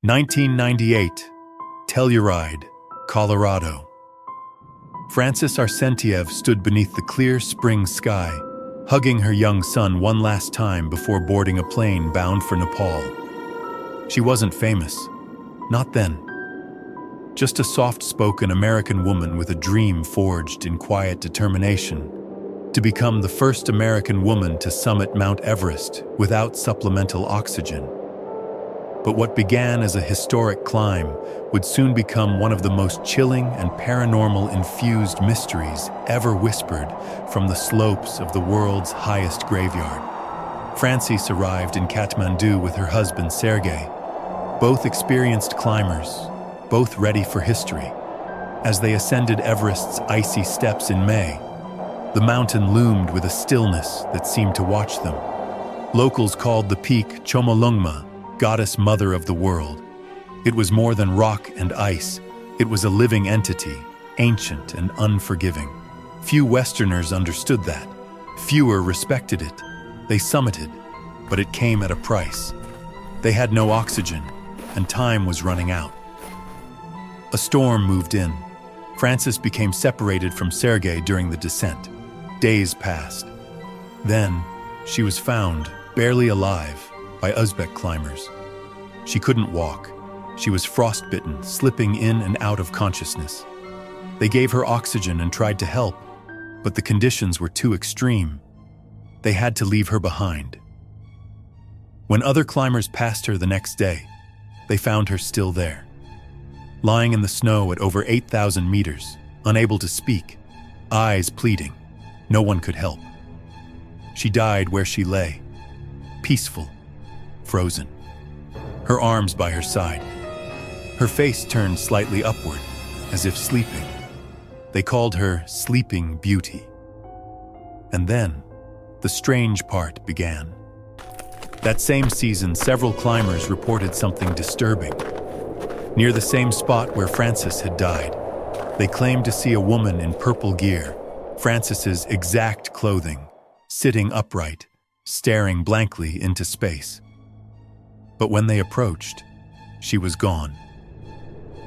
1998, Telluride, Colorado. Francys Arsentiev stood beneath the clear spring sky, hugging her young son one last time before boarding a plane bound for Nepal. She wasn't famous. Not then. Just a soft-spoken American woman with a dream forged in quiet determination to become the first American woman to summit Mount Everest without supplemental oxygen. But what began as a historic climb would soon become one of the most chilling and paranormal-infused mysteries ever whispered from the slopes of the world's highest graveyard. Francys arrived in Kathmandu with her husband Sergei, both experienced climbers, both ready for history. As they ascended Everest's icy steps in May, the mountain loomed with a stillness that seemed to watch them. Locals called the peak Chomolungma, goddess mother of the world. It was more than rock and ice. It was a living entity, ancient and unforgiving. Few Westerners understood that. Fewer respected it. They summited, but it came at a price. They had no oxygen, and time was running out. A storm moved in. Francys became separated from Sergei during the descent. Days passed. Then, she was found, barely alive, by Uzbek climbers. She couldn't walk. She was frostbitten, slipping in and out of consciousness. They gave her oxygen and tried to help, but the conditions were too extreme. They had to leave her behind. When other climbers passed her the next day, they found her still there, lying in the snow at over 8,000 meters, unable to speak, eyes pleading. No one could help. She died where she lay, peaceful, frozen, her arms by her side, her face turned slightly upward, as if sleeping. They called her Sleeping Beauty. And then, the strange part began. That same season, several climbers reported something disturbing. Near the same spot where Francys had died, they claimed to see a woman in purple gear, Francys's exact clothing, sitting upright, staring blankly into space. But when they approached, she was gone.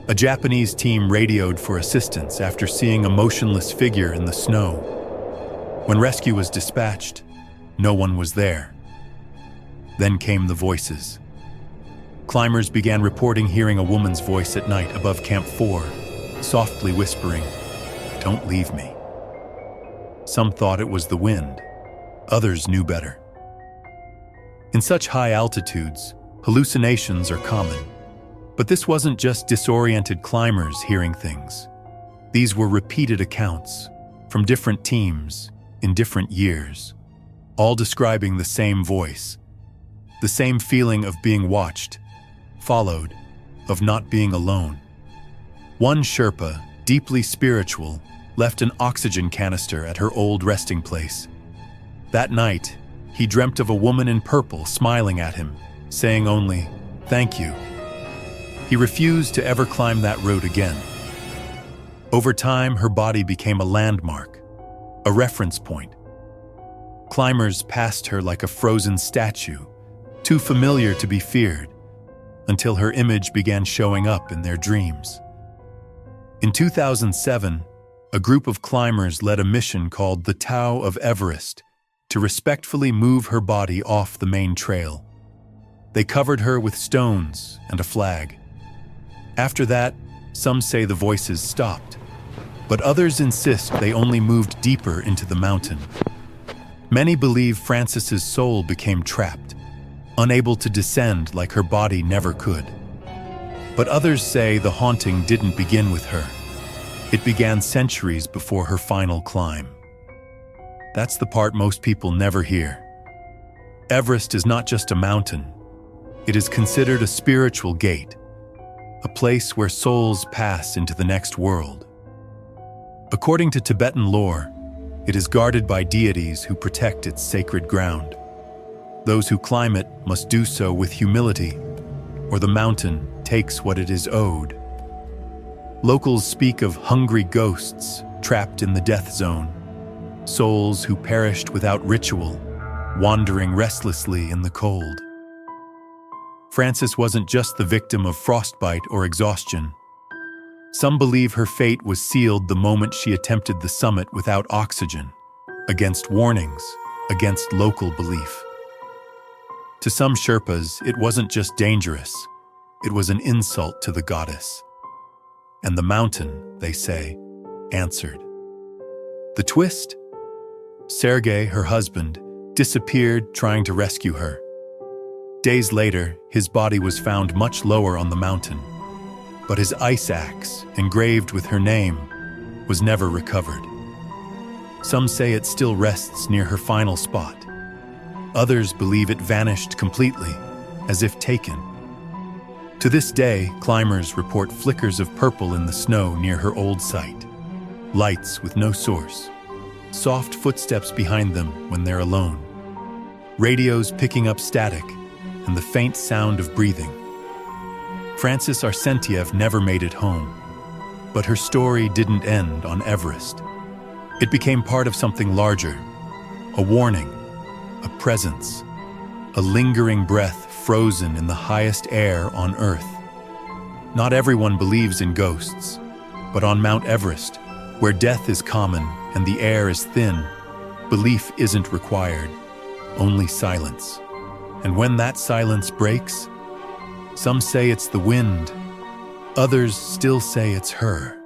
A Japanese team radioed for assistance after seeing a motionless figure in the snow. When rescue was dispatched, no one was there. Then came the voices. Climbers began reporting hearing a woman's voice at night above Camp 4, softly whispering, "Don't leave me." Some thought it was the wind. Others knew better. In such high altitudes, hallucinations are common. But this wasn't just disoriented climbers hearing things. These were repeated accounts from different teams in different years, all describing the same voice, the same feeling of being watched, followed, of not being alone. One Sherpa, deeply spiritual, left an oxygen canister at her old resting place. That night, he dreamt of a woman in purple smiling at him, saying only, "Thank you." He refused to ever climb that road again. Over time, her body became a landmark, a reference point. Climbers passed her like a frozen statue, too familiar to be feared, until her image began showing up in their dreams. In 2007, a group of climbers led a mission called the Tao of Everest to respectfully move her body off the main trail. They covered her with stones and a flag. After that, some say the voices stopped, but others insist they only moved deeper into the mountain. Many believe Francys's soul became trapped, unable to descend like her body never could. But others say the haunting didn't begin with her. It began centuries before her final climb. That's the part most people never hear. Everest is not just a mountain. It is considered a spiritual gate, a place where souls pass into the next world. According to Tibetan lore, it is guarded by deities who protect its sacred ground. Those who climb it must do so with humility, or the mountain takes what it is owed. Locals speak of hungry ghosts trapped in the death zone, souls who perished without ritual, wandering restlessly in the cold. Francys wasn't just the victim of frostbite or exhaustion. Some believe her fate was sealed the moment she attempted the summit without oxygen, against warnings, against local belief. To some Sherpas, it wasn't just dangerous, it was an insult to the goddess. And the mountain, they say, answered. The twist? Sergei, her husband, disappeared trying to rescue her. Days later, his body was found much lower on the mountain, but his ice axe, engraved with her name, was never recovered. Some say it still rests near her final spot. Others believe it vanished completely, as if taken. To this day, climbers report flickers of purple in the snow near her old site, lights with no source, soft footsteps behind them when they're alone, radios picking up static, and the faint sound of breathing. Francys Arsentiev never made it home, but her story didn't end on Everest. It became part of something larger, a warning, a presence, a lingering breath frozen in the highest air on Earth. Not everyone believes in ghosts, but on Mount Everest, where death is common and the air is thin, belief isn't required, only silence. And when that silence breaks, some say it's the wind, others still say it's her.